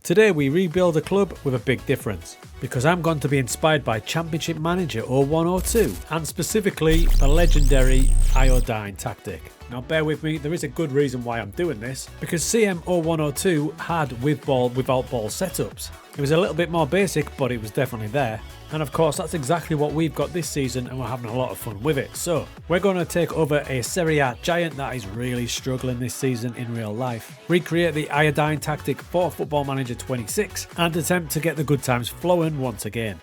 Today we rebuild a club with a big difference, because I'm going to be inspired by Championship Manager 0102 and specifically the legendary iodine tactic. Now bear with me, there is a good reason why I'm doing this, because CM 0102 had with ball without ball setups. It was a little bit more basic, but it was definitely there. And of course that's exactly what we've got this season, and we're having a lot of fun with it. So we're going to take over a Serie A giant that is really struggling this season in real life, recreate the iodine tactic for Football Manager 26 and attempt to get the good times flowing once again.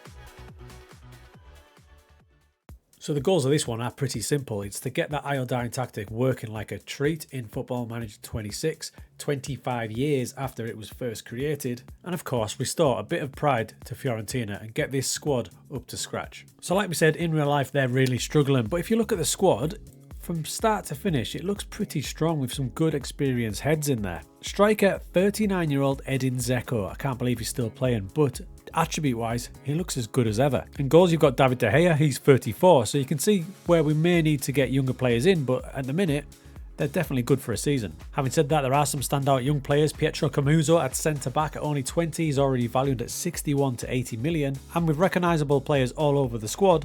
So the goals of this one are pretty simple. It's to get that iodine tactic working like a treat in Football Manager 26, 25 years after it was first created, and of course restore a bit of pride to Fiorentina and get this squad up to scratch. So like we said, in real life they're really struggling, but if you look at the squad, from start to finish, it looks pretty strong with some good experienced heads in there. Striker, 39-year-old Edin Dzeko. I can't believe he's still playing, but attribute-wise, he looks as good as ever. In goals, you've got David De Gea. He's 34, so you can see where we may need to get younger players in, but at the minute, they're definitely good for a season. Having said that, there are some standout young players. Pietro Camuso at centre-back at only 20. He's already valued at 61 to 80 million. And with recognisable players all over the squad,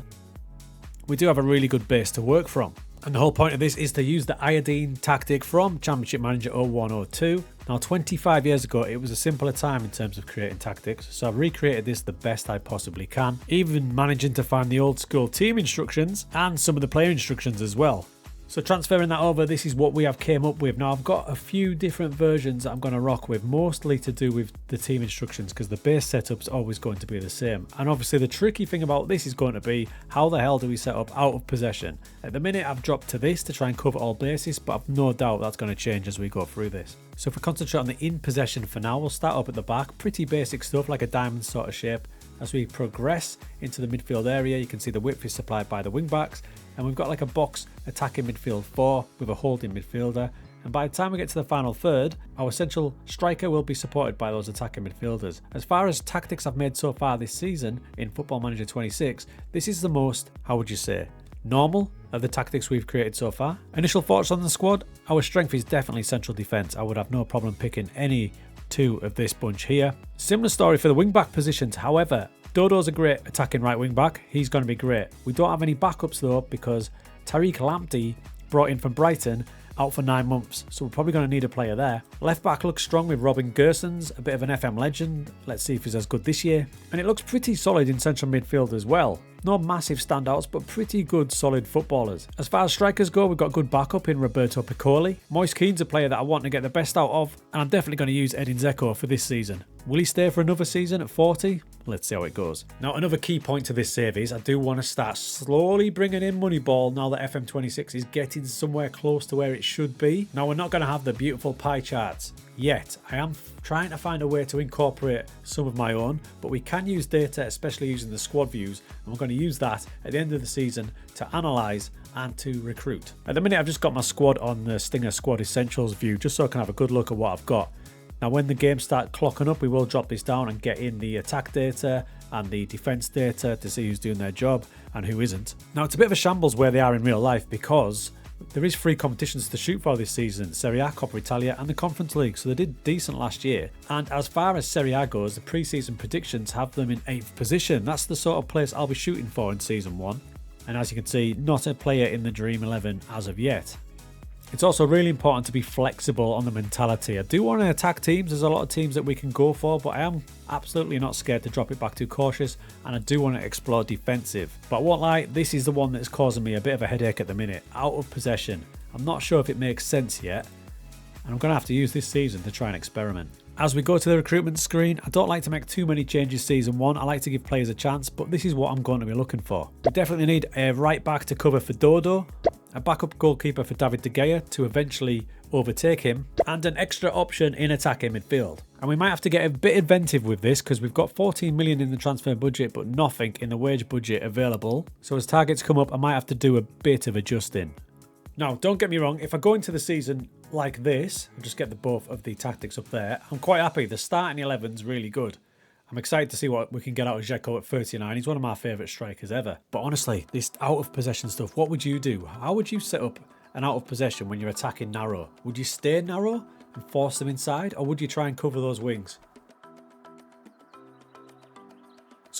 we do have a really good base to work from. And the whole point of this is to use the iodine tactic from Championship Manager 0102. Now 25 years ago it was a simpler time in terms of creating tactics, so I've recreated this the best I possibly can, even managing to find the old school team instructions and some of the player instructions as well. So transferring that over, this is what we have came up with. Now I've got a few different versions that I'm going to rock with, mostly to do with the team instructions because the base setup's always going to be the same. And obviously the tricky thing about this is going to be, how the hell do we set up out of possession? At the minute I've dropped to this to try and cover all bases, but I've no doubt that's going to change as we go through this. So if we concentrate on the in possession for now, we'll start up at the back. Pretty basic stuff like a diamond sort of shape. As we progress into the midfield area, you can see the width is supplied by the wing backs, and we've got like a box attacking midfield 4 with a holding midfielder, and by the time we get to the final third, our central striker will be supported by those attacking midfielders. As far as tactics I've made so far this season in Football Manager 26, this is the most, how would you say, normal of the tactics we've created so far. Initial thoughts on the squad, our strength is definitely central defence. I would have no problem picking any two of this bunch here. Similar story for the wing back positions. However, Dodo's a great attacking right wing back. He's going to be great. We don't have any backups though because Tariq Lamptey, brought in from Brighton, out for 9 months, so we're probably going to need a player there. Left back looks strong with Robin Gersons, a bit of an FM legend. Let's see if he's as good this year. And it looks pretty solid in central midfield as well. No massive standouts, but pretty good solid footballers. As far as strikers go, we've got good backup in Roberto Piccoli. Moise Keane's a player that I want to get the best out of, and I'm definitely going to use Edin Dzeko for this season. Will he stay for another season at 40? Let's see how it goes. Now, another key point to this save is I do want to start slowly bringing in Moneyball now that FM26 is getting somewhere close to where it should be. Now, we're not going to have the beautiful pie charts yet. I am trying to find a way to incorporate some of my own, but we can use data, especially using the squad views, and we're going to use that at the end of the season to analyse and to recruit. At the minute, I've just got my squad on the Stinger Squad Essentials view, just so I can have a good look at what I've got. Now, when the games start clocking up, we will drop this down and get in the attack data and the defence data to see who's doing their job and who isn't. Now, it's a bit of a shambles where they are in real life because there is 3 competitions to shoot for this season: Serie A, Coppa Italia and the Conference League, so they did decent last year. And as far as Serie A goes, the pre-season predictions have them in 8th position. That's the sort of place I'll be shooting for in Season 1. And as you can see, not a player in the Dream 11 as of yet. It's also really important to be flexible on the mentality. I do want to attack teams. There's a lot of teams that we can go for, but I am absolutely not scared to drop it back too cautious, and I do want to explore defensive. But I won't lie, this is the one that's causing me a bit of a headache at the minute. Out of possession. I'm not sure if it makes sense yet, and I'm going to have to use this season to try and experiment. As we go to the recruitment screen, I don't like to make too many changes Season 1. I like to give players a chance, but this is what I'm going to be looking for. We definitely need a right back to cover for Dodo, a backup goalkeeper for David De Gea to eventually overtake him, and an extra option in attacking midfield. And we might have to get a bit inventive with this because we've got 14 million in the transfer budget but nothing in the wage budget available. So as targets come up, I might have to do a bit of adjusting. Now, don't get me wrong, if I go into the season like this, I'll just get the both of the tactics up there, I'm quite happy. The starting 11's really good. I'm excited to see what we can get out of Dzeko at 39. He's one of my favourite strikers ever. But honestly, this out of possession stuff, what would you do? How would you set up an out of possession when you're attacking narrow? Would you stay narrow and force them inside, or would you try and cover those wings?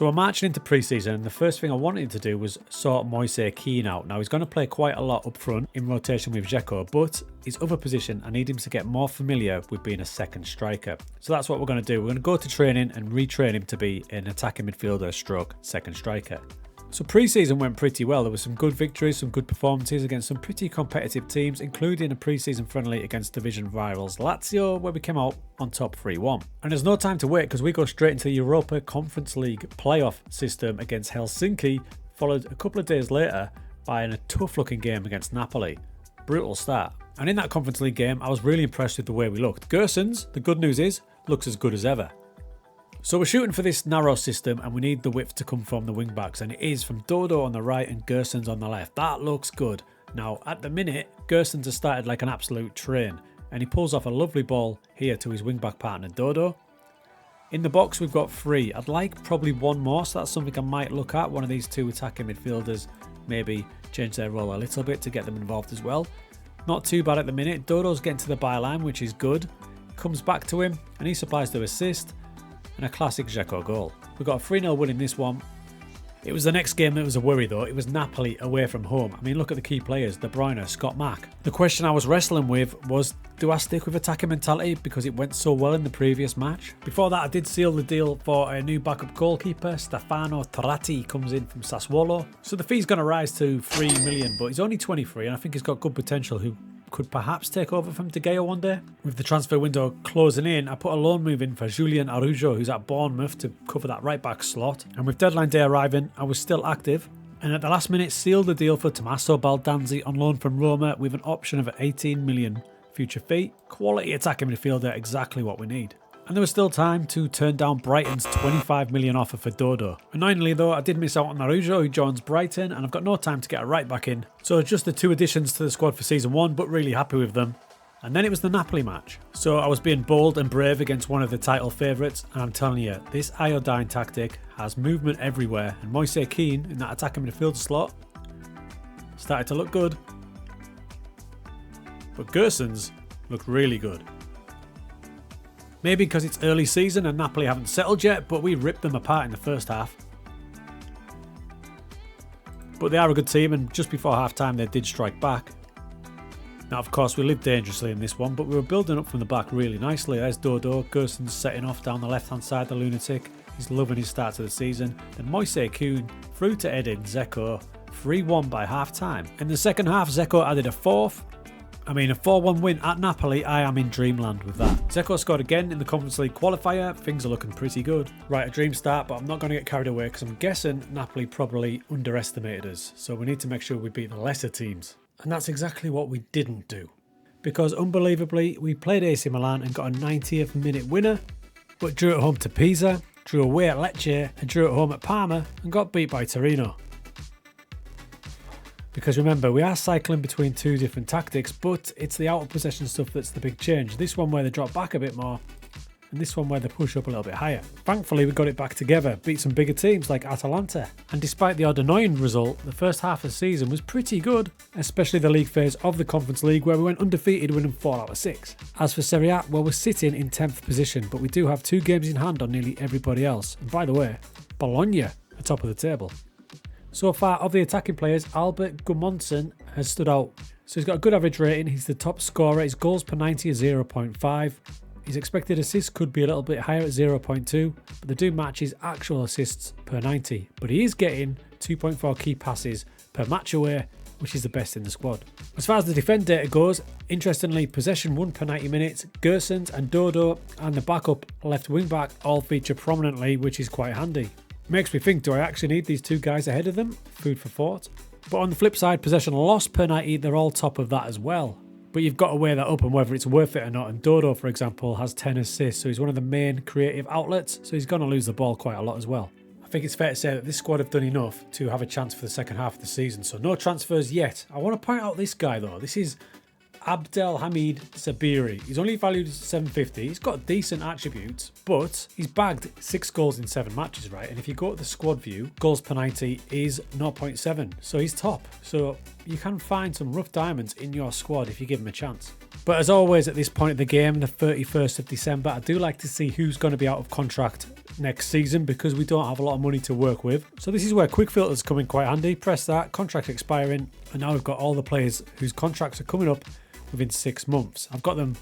So we're marching into pre-season, and the first thing I wanted to do was sort Moise Kean out. Now he's going to play quite a lot up front in rotation with Dzeko, but his other position, I need him to get more familiar with being a second striker. So that's what we're going to do. We're going to go to training and retrain him to be an attacking midfielder stroke second striker. So pre-season went pretty well. There were some good victories, some good performances against some pretty competitive teams, including a pre-season friendly against division rivals Lazio, where we came out on top 3-1. And there's no time to wait because we go straight into the Europa Conference League playoff system against Helsinki, followed a couple of days later by a tough-looking game against Napoli. Brutal start. And in that Conference League game, I was really impressed with the way we looked. Gersons, the good news is, looks as good as ever. So we're shooting for this narrow system and we need the width to come from the wing backs, and it is from Dodo on the right and Gersons on the left. That looks good. Now at the minute, Gersons has started like an absolute train and he pulls off a lovely ball here to his wing back partner Dodo. In the box we've got 3. I'd like probably one more, so that's something I might look at. One of these 2 attacking midfielders, maybe change their role a little bit to get them involved as well. Not too bad at the minute. Dodo's getting to the byline, which is good. Comes back to him and he supplies the assist. And a classic Dzeko goal. We got a 3-0 win in this one. It was the next game that was a worry though. It was Napoli away from home. I mean, look at the key players, De Bruyne, Scott Mack. The question I was wrestling with was, do I stick with attacking mentality because it went so well in the previous match? Before that, I did seal the deal for a new backup goalkeeper. Stefano Tratti comes in from Sassuolo. So the fee's going to rise to 3 million, but he's only 23 and I think he's got good potential, who could perhaps take over from De Gea one day. With the transfer window closing in, I put a loan move in for Julian Araujo, who's at Bournemouth, to cover that right back slot. And with deadline day arriving, I was still active. And at the last minute, sealed the deal for Tommaso Baldanzi on loan from Roma with an option of 18 million future fee. Quality attacking midfielder, exactly what we need. And there was still time to turn down Brighton's 25 million offer for Dodo. Annoyingly though, I did miss out on Araujo, who joins Brighton, and I've got no time to get a right back in. So just the 2 additions to the squad for season 1, but really happy with them. And then it was the Napoli match. So I was being bold and brave against one of the title favourites, and I'm telling you, this iodine tactic has movement everywhere, and Moise Kean in that attacking midfield slot started to look good. But Gersons looked really good. Maybe because it's early season and Napoli haven't settled yet, but we ripped them apart in the first half. But they are a good team, and just before half time they did strike back. Now of course we lived dangerously in this one, but we were building up from the back really nicely. There's Dodo, Gersons setting off down the left hand side, the lunatic. He's loving his start to the season. Then Moise Kean through to Edin Dzeko, 3-1 by half time. In the second half, Dzeko added a 4th. I mean, a 4-1 win at Napoli, I am in dreamland with that. Dzeko scored again in the Conference League qualifier. Things are looking pretty good. Right, a dream start, but I'm not going to get carried away because I'm guessing Napoli probably underestimated us. So we need to make sure we beat the lesser teams. And that's exactly what we didn't do. Because unbelievably, we played AC Milan and got a 90th minute winner, but drew at home to Pisa, drew away at Lecce, and drew at home at Parma and got beat by Torino. Because remember, we are cycling between 2 different tactics, but it's the out of possession stuff that's the big change. This one where they drop back a bit more, and this one where they push up a little bit higher. Thankfully, we got it back together, beat some bigger teams like Atalanta. And despite the odd annoying result, the first half of the season was pretty good, especially the league phase of the Conference League where we went undefeated, winning 4 out of 6. As for Serie A, well, we're sitting in 10th position, but we do have 2 games in hand on nearly everybody else. And by the way, Bologna are top of the table. So far, of the attacking players, Albert Gudmundsson has stood out. So he's got a good average rating, he's the top scorer, his goals per 90 is 0.5. His expected assists could be a little bit higher at 0.2, but they do match his actual assists per 90. But he is getting 2.4 key passes per match away, which is the best in the squad. As far as the defend data goes, interestingly, possession 1 per 90 minutes, Gersons and Dodo and the backup left wing back all feature prominently, which is quite handy. Makes me think, do I actually need these 2 guys ahead of them? Food for thought. But on the flip side, possession loss per 90, they're all top of that as well. But you've got to weigh that up and whether it's worth it or not. And Dodo, for example, has 10 assists, so he's one of the main creative outlets, so he's going to lose the ball quite a lot as well. I think it's fair to say that this squad have done enough to have a chance for the second half of the season, so no transfers yet. I want to point out this guy though. This is Abdelhamid Sabiri. He's only valued at 750. He's got decent attributes, but he's bagged 6 goals in 7 matches, right? And if you go to the squad view, goals per 90 is 0.7. So he's top. So you can find some rough diamonds in your squad if you give him a chance. But as always, at this point of the game, the 31st of December, I do like to see who's going to be out of contract next season because we don't have a lot of money to work with. So this is where quick filters come in quite handy. Press that, contract expiring, and now we've got all the players whose contracts are coming up within 6 months. I've got them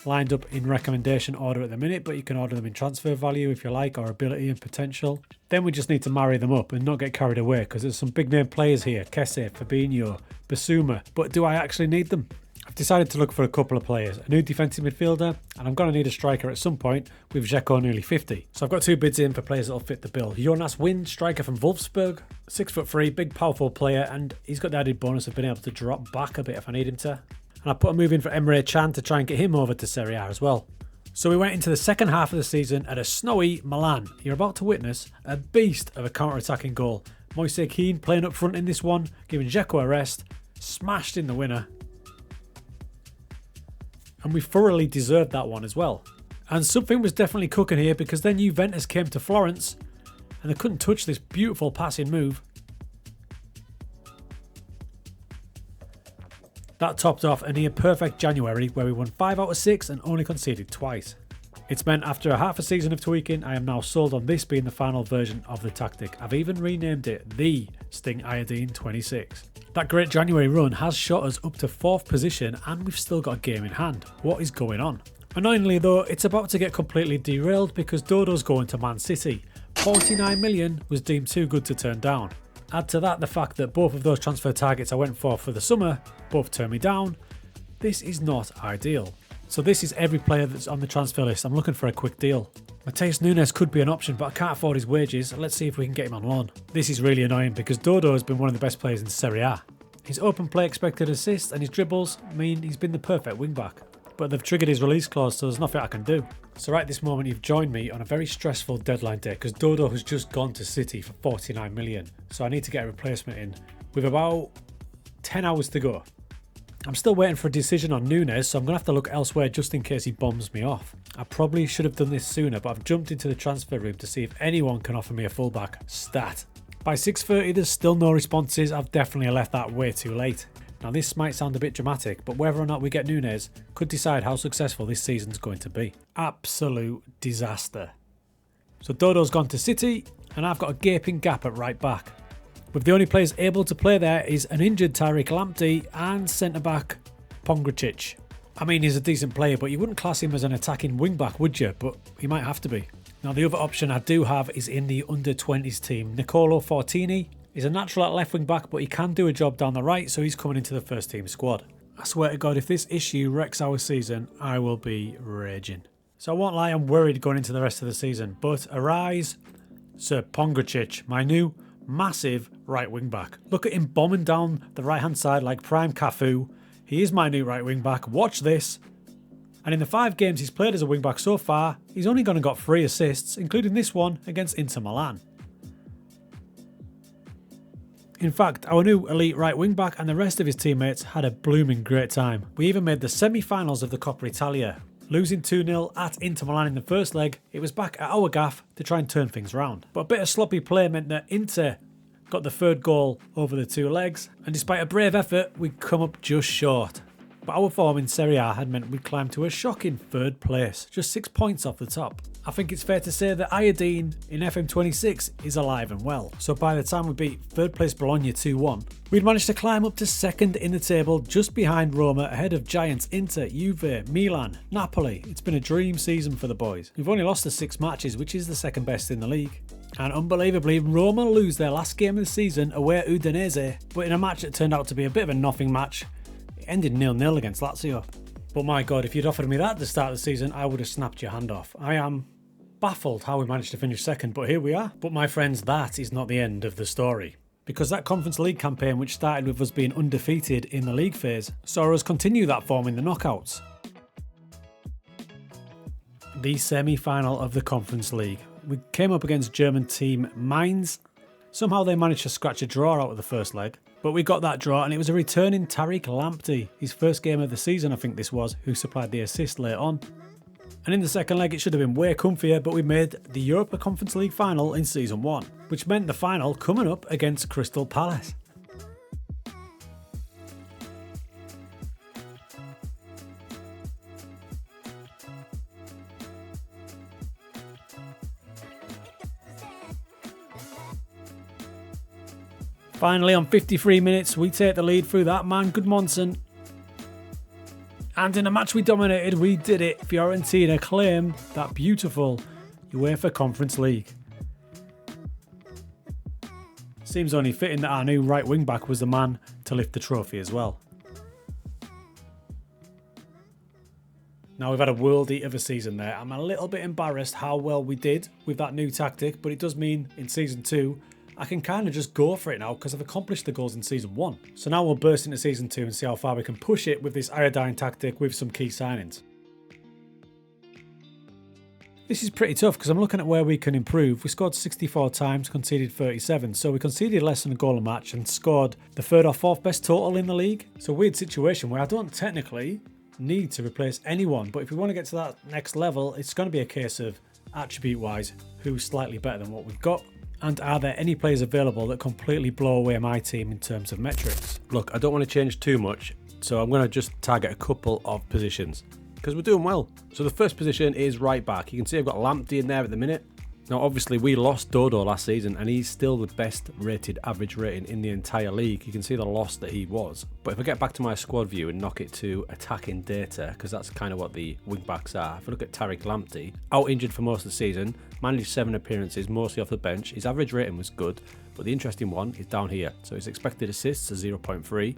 lined up in recommendation order at the minute, but you can order them in transfer value if you like, or ability and potential. Then we just need to marry them up and not get carried away because there's some big name players here. Kesse, Fabinho, Basuma. But do I actually need them? I've decided to look for a couple of players, a new defensive midfielder, and I'm going to need a striker at some point with Dzeko nearly 50. So I've got 2 bids in for players that will fit the bill. Jonas Wind, striker from Wolfsburg, 6'3", big powerful player, and he's got the added bonus of being able to drop back a bit if I need him to. And I put a move in for Emre Can to try and get him over to Serie A as well. So we went into the second half of the season at a snowy Milan. You're about to witness a beast of a counter-attacking goal. Moise Kean playing up front in this one, giving Dzeko a rest, smashed in the winner. And we thoroughly deserved that one as well. And something was definitely cooking here because then Juventus came to Florence and they couldn't touch this beautiful passing move. That topped off a near perfect January where we won 5 out of 6 and only conceded twice. It's meant after a half a season of tweaking, I am now sold on this being the final version of the tactic. I've even renamed it the Sting Iodine 26. That great January run has shot us up to 4th position and we've still got a game in hand. What is going on? Annoyingly though, it's about to get completely derailed because Dodo's going to Man City. 49 million was deemed too good to turn down. Add to that the fact that both of those transfer targets I went for the summer both turned me down. This is not ideal. So this is every player that's on the transfer list. I'm looking for a quick deal. Mateus Nunes could be an option, but I can't afford his wages. Let's see if we can get him on loan. This is really annoying because Dodo has been one of the best players in Serie A. His open play expected assists and his dribbles mean he's been the perfect wing back. But they've triggered his release clause, so there's nothing I can do. So right this moment you've joined me on a very stressful deadline day because Dodo has just gone to City for 49 million. So I need to get a replacement in with about 10 hours to go. I'm still waiting for a decision on Nunes, so I'm going to have to look elsewhere just in case he bombs me off. I probably should have done this sooner, but I've jumped into the transfer room to see if anyone can offer me a fullback. Stat. By 6:30 there's still no responses. I've definitely left that way too late. Now this might sound a bit dramatic, but whether or not we get Nunes could decide how successful this season's going to be. Absolute disaster. So Dodo's gone to City, and I've got a gaping gap at right back. With the only players able to play there is an injured Tariq Lamptey and centre-back Pongracic. I mean, he's a decent player, but you wouldn't class him as an attacking wing-back, would you? But he might have to be. Now the other option I do have is in the under-20s team. Nicolo Fortini is a natural at left wing-back, but he can do a job down the right, so he's coming into the first team squad. I swear to God, if this issue wrecks our season, I will be raging. So I won't lie, I'm worried going into the rest of the season. But arise, Sir Pongracic, my new massive right wing back. Look at him bombing down the right hand side like prime Cafu. He is my new right wing back. Watch this. And in the 5 games he's played as a wing back so far, he's only gone and got 3 assists, including this one against Inter Milan. In fact, our new elite right wing back and the rest of his teammates had a blooming great time. We even made the semi-finals of the Coppa Italia. Losing 2-0 at Inter Milan in the first leg, it was back at our gaff to try and turn things round. But a bit of sloppy play meant that Inter got the 3rd goal over the 2 legs, and despite a brave effort, we'd come up just short. But our form in Serie A had meant we'd climbed to a shocking 3rd place, just 6 points off the top. I think it's fair to say that Iodine in FM26 is alive and well. So by the time we beat 3rd place Bologna 2-1, we'd managed to climb up to 2nd in the table just behind Roma, ahead of giants Inter, Juve, Milan, Napoli. It's been a dream season for the boys. We've only lost the 6 matches, which is the 2nd best in the league. And unbelievably, Roma lose their last game of the season away at Udinese, but in a match that turned out to be a bit of a nothing match. It ended 0-0 against Lazio. But my God, if you'd offered me that at the start of the season, I would have snapped your hand off. I am baffled how we managed to finish 2nd, but here we are. But my friends, that is not the end of the story. Because that Conference League campaign, which started with us being undefeated in the league phase, saw us continue that form in the knockouts. The semi-final of the Conference League. We came up against German team Mainz. Somehow they managed to scratch a draw out of the first leg. But we got that draw, and it was a returning Tariq Lamptey, his first game of the season I think this was, who supplied the assist late on. And in the second leg it should have been way comfier, but we made the Europa Conference League final in Season 1, which meant the final coming up against Crystal Palace. Finally, on 53 minutes, we take the lead through that man, Gudmundsson. And in a match we dominated, we did it. Fiorentina claim that beautiful UEFA Conference League. Seems only fitting that our new right wing back was the man to lift the trophy as well. Now we've had a worldie of a season there. I'm a little bit embarrassed how well we did with that new tactic, but it does mean in season 2 I can kind of just go for it now because I've accomplished the goals in season 1. So now we'll burst into season 2 and see how far we can push it with this iodine tactic with some key signings. This is pretty tough because I'm looking at where we can improve. We scored 64 times, conceded 37, so we conceded less than a goal a match and scored the 3rd or 4th best total in the league. It's a weird situation where I don't technically need to replace anyone, but if we want to get to that next level, it's going to be a case of attribute wise who's slightly better than what we've got, and are there any players available that completely blow away my team in terms of metrics. Look, I don't want to change too much, so I'm going to just target a couple of positions because we're doing well. So the first position is right back. You can see I've got Lamptey in there at the minute. Now obviously we lost Dodo last season and he's still the best rated average rating in the entire league. You can see the loss that he was. But if I get back to my squad view and knock it to attacking data, because that's kind of what the wing backs are. If I look at Tariq Lamptey, out injured for most of the season, managed 7 appearances, mostly off the bench. His average rating was good, but the interesting one is down here. So his expected assists are 0.3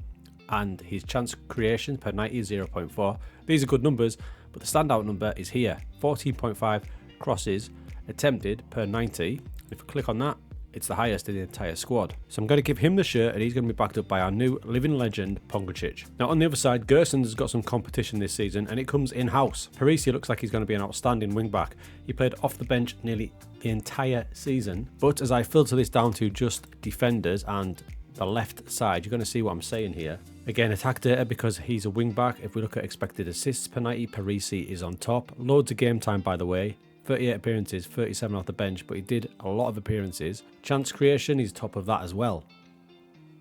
and his chance creation per 90 is 0.4. These are good numbers, but the standout number is here, 14.5 crosses attempted per 90. If I click on that, it's the highest in the entire squad. So I'm going to give him the shirt and he's going to be backed up by our new living legend, Pongracic. Now on the other side, Gerson's got some competition this season and it comes in-house. Parisi looks like he's going to be an outstanding wing-back. He played off the bench nearly the entire season, but as I filter this down to just defenders and the left side, you're going to see what I'm saying here. Again, attack data because he's a wing-back. If we look at expected assists per 90, Parisi is on top. Loads of game time, by the way. 38 appearances, 37 off the bench, but he did a lot of appearances. Chance creation, he's top of that as well.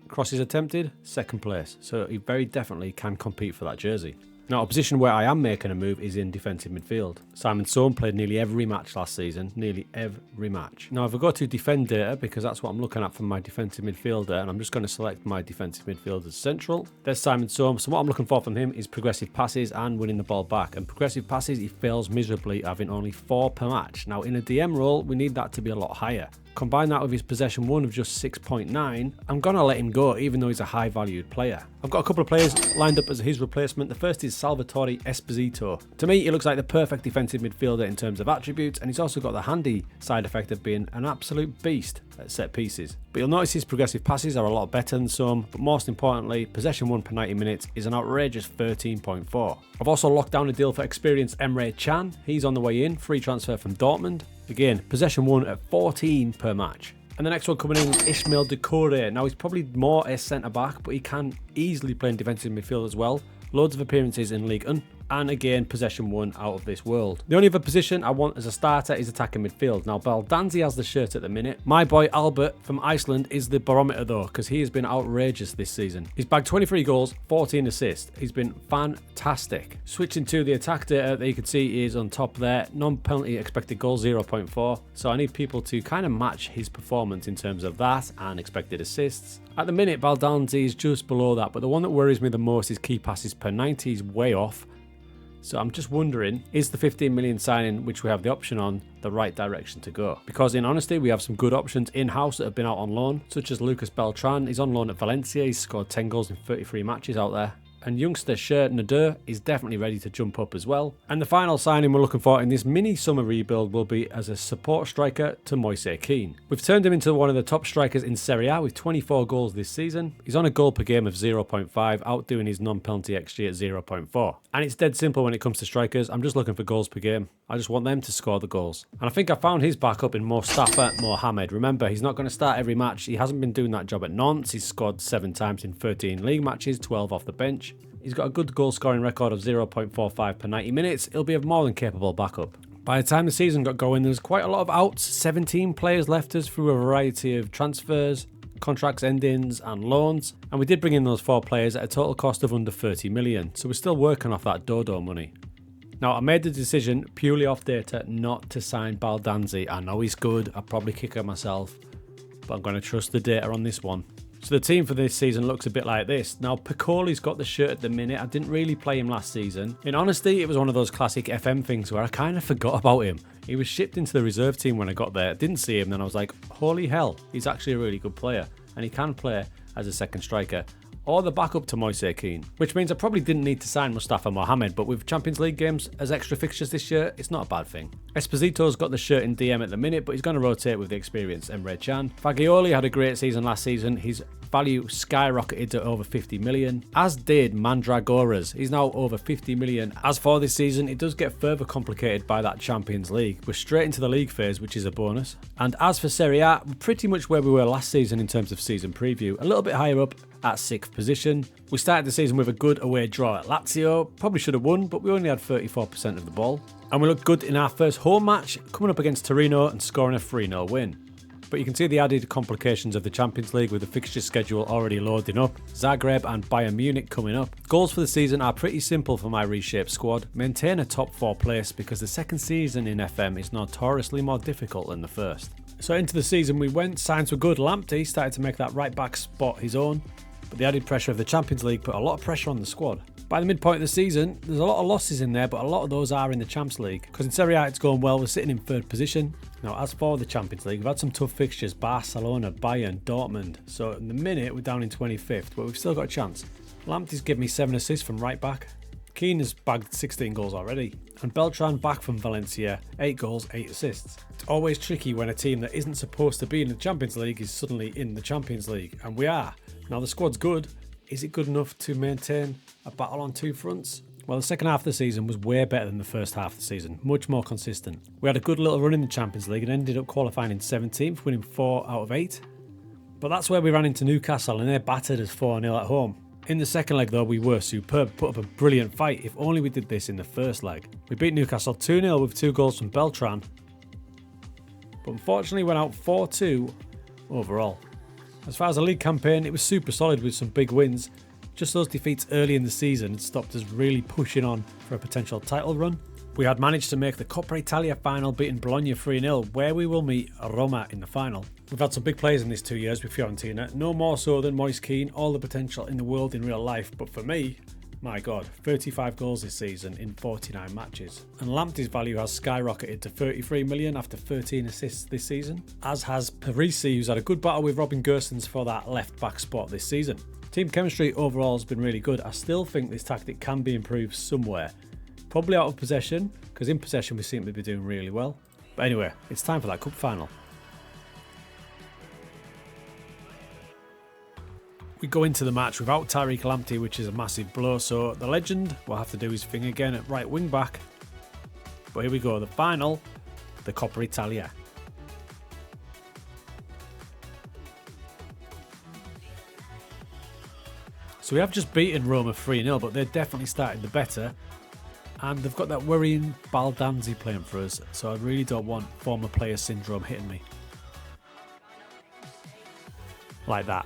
Crosses attempted, 2nd place. So he very definitely can compete for that jersey. Now, a position where I am making a move is in defensive midfield. Simon Soam played nearly every match last season, nearly every match. Now, if I go to defend data, because that's what I'm looking at for my defensive midfielder, and I'm just going to select my defensive midfielder as central. There's Simon Soam. So what I'm looking for from him is progressive passes and winning the ball back. And progressive passes, he fails miserably, having only 4 per match. Now, in a DM role, we need that to be a lot higher. Combine that with his possession 1 of just 6.9, I'm going to let him go even though he's a high valued player. I've got a couple of players lined up as his replacement. The first is Salvatore Esposito. To me, he looks like the perfect defensive midfielder in terms of attributes, and he's also got the handy side effect of being an absolute beast at set pieces. But you'll notice his progressive passes are a lot better than some, but most importantly, possession 1 per 90 minutes is an outrageous 13.4. I've also locked down a deal for experienced Emre Can. He's on the way in, free transfer from Dortmund. Again, possession 1 at 14 per match. And the next one coming in is Ismail Decore. Now he's probably more a centre back, but he can easily play in defensive midfield as well. Loads of appearances in Ligue 1. And again, possession 1 out of this world. The only other position I want as a starter is attacking midfield. Now, Baldanzi has the shirt at the minute. My boy Albert from Iceland is the barometer though, because he has been outrageous this season. He's bagged 23 goals, 14 assists. He's been fantastic. Switching to the attack data that you can see is on top there. Non-penalty expected goals, 0.4. So I need people to kind of match his performance in terms of that and expected assists. At the minute, Baldanzi is just below that, but the one that worries me the most is key passes per 90. He's way off. So I'm just wondering, is the 15 million signing, which we have the option on, the right direction to go? Because in honesty, we have some good options in-house that have been out on loan, such as Lucas Beltran. He's on loan at Valencia. He's scored 10 goals in 33 matches out there. And youngster Shirt Nader is definitely ready to jump up as well. And the final signing we're looking for in this mini summer rebuild will be as a support striker to Moise Kean. We've turned him into one of the top strikers in Serie A with 24 goals this season. He's on a goal per game of 0.5, outdoing his non-penalty XG at 0.4. And it's dead simple when it comes to strikers. I'm just looking for goals per game. I just want them to score the goals. And I think I found his backup in Mustafa Mohamed. Remember, he's not going to start every match. He hasn't been doing that job at Nantes. He's scored 7 times in 13 league matches, 12 off the bench. He's got a good goal scoring record of 0.45 per 90 minutes. He'll be a more than capable backup. By the time the season got going, there was quite a lot of outs. 17 players left us through a variety of transfers, contracts endings and loans. And we did bring in those 4 players at a total cost of under 30 million. So we're still working off that Dodo money. Now, I made the decision purely off data not to sign Baldanzi. I know he's good. I'll probably kick her myself, but I'm going to trust the data on this one. So the team for this season looks a bit like this. Now, Piccoli's got the shirt at the minute. I didn't really play him last season. In honesty, it was one of those classic FM things where I kind of forgot about him. He was shipped into the reserve team when I got there. Didn't see him, then I was like, holy hell, he's actually a really good player. And he can play as a second striker, or the backup to Moise Kean, which means I probably didn't need to sign Mustafa Mohamed, but with Champions League games as extra fixtures this year, it's not a bad thing. Esposito's got the shirt in DM at the minute, but he's going to rotate with the experienced Emre Can. Fagioli had a great season last season. His value skyrocketed to over 50 million, as did Mandragora's. He's now over 50 million. As for this season, it does get further complicated by that Champions League. We're straight into the league phase, which is a bonus. And as for Serie A, we're pretty much where we were last season in terms of season preview, a little bit higher up at 6th position. We started the season with a good away draw at Lazio. Probably should have won, but we only had 34% of the ball. And we looked good in our first home match, coming up against Torino and scoring a 3-0 win. But you can see the added complications of the Champions League with the fixture schedule already loading up. Zagreb and Bayern Munich coming up. Goals for the season are pretty simple for my reshaped squad. Maintain a top 4 place because the second season in FM is notoriously more difficult than the first. So into the season we went, signs were good. Lamptey started to make that right back spot his own. But the added pressure of the Champions League put a lot of pressure on the squad. By the midpoint of the season, there's a lot of losses in there, but a lot of those are in the Champions League. Because in Serie A it's going well, we're sitting in 3rd position. Now as for the Champions League, we've had some tough fixtures, Barcelona, Bayern, Dortmund. So in the minute we're down in 25th, but we've still got a chance. Lamptey's given me 7 assists from right back. Keane has bagged 16 goals already. And Beltran back from Valencia, 8 goals, 8 assists. It's always tricky when a team that isn't supposed to be in the Champions League is suddenly in the Champions League, and we are. Now the squad's good. Is it good enough to maintain a battle on 2 fronts? Well, the second half of the season was way better than the first half of the season, much more consistent. We had a good little run in the Champions League and ended up qualifying in 17th, winning 4 out of 8. But that's where we ran into Newcastle and they battered us 4-0 at home. In the second leg though, we were superb, put up a brilliant fight. If only we did this in the first leg. We beat Newcastle 2-0 with 2 goals from Beltran, but unfortunately went out 4-2 overall. As far as the league campaign, it was super solid with some big wins. Just those defeats early in the season had stopped us really pushing on for a potential title run. We had managed to make the Coppa Italia final, beating Bologna 3-0, where we will meet Roma in the final. We've had some big players in these 2 years with Fiorentina, no more so than Moise Kean, all the potential in the world in real life, but for me, my God, 35 goals this season in 49 matches. And Lamptey's value has skyrocketed to 33 million after 13 assists this season, as has Parisi, who's had a good battle with Robin Gersons for that left back spot this season. Team chemistry overall has been really good. I still think this tactic can be improved somewhere. Probably out of possession, because in possession we seem to be doing really well. But anyway, it's time for that cup final. We go into the match without Tariq Lamptey, which is a massive blow, so the legend will have to do his thing again at right wing back. But here we go, the final, the Coppa Italia. So we have just beaten Roma 3-0, but they're definitely starting the better. And they've got that worrying Baldanzi playing for us, so I really don't want former player syndrome hitting me. Like that.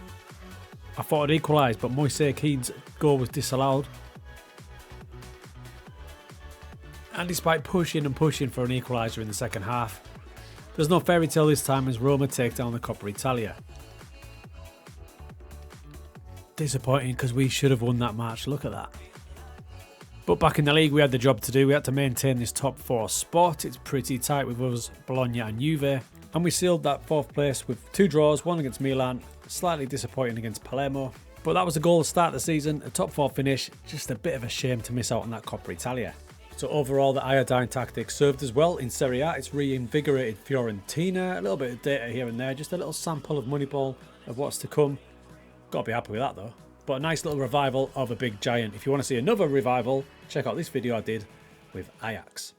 I thought I'd equalise, but Moise Kean's goal was disallowed. And despite pushing and pushing for an equaliser in the second half, there's no fairy tale this time as Roma take down the Coppa Italia. Disappointing because we should have won that match, look at that. But back in the league we had the job to do, we had to maintain this top 4 spot. It's pretty tight with us, Bologna and Juve. And we sealed that 4th place with 2 draws, 1 against Milan, slightly disappointing against Palermo. But that was the goal to start the season, a top 4 finish, just a bit of a shame to miss out on that Coppa Italia. So overall the iodine tactic served as well in Serie A. It's reinvigorated Fiorentina, a little bit of data here and there, just a little sample of Moneyball of what's to come. Got to be happy with that though. But a nice little revival of a big giant. If you want to see another revival, check out this video I did with Ajax.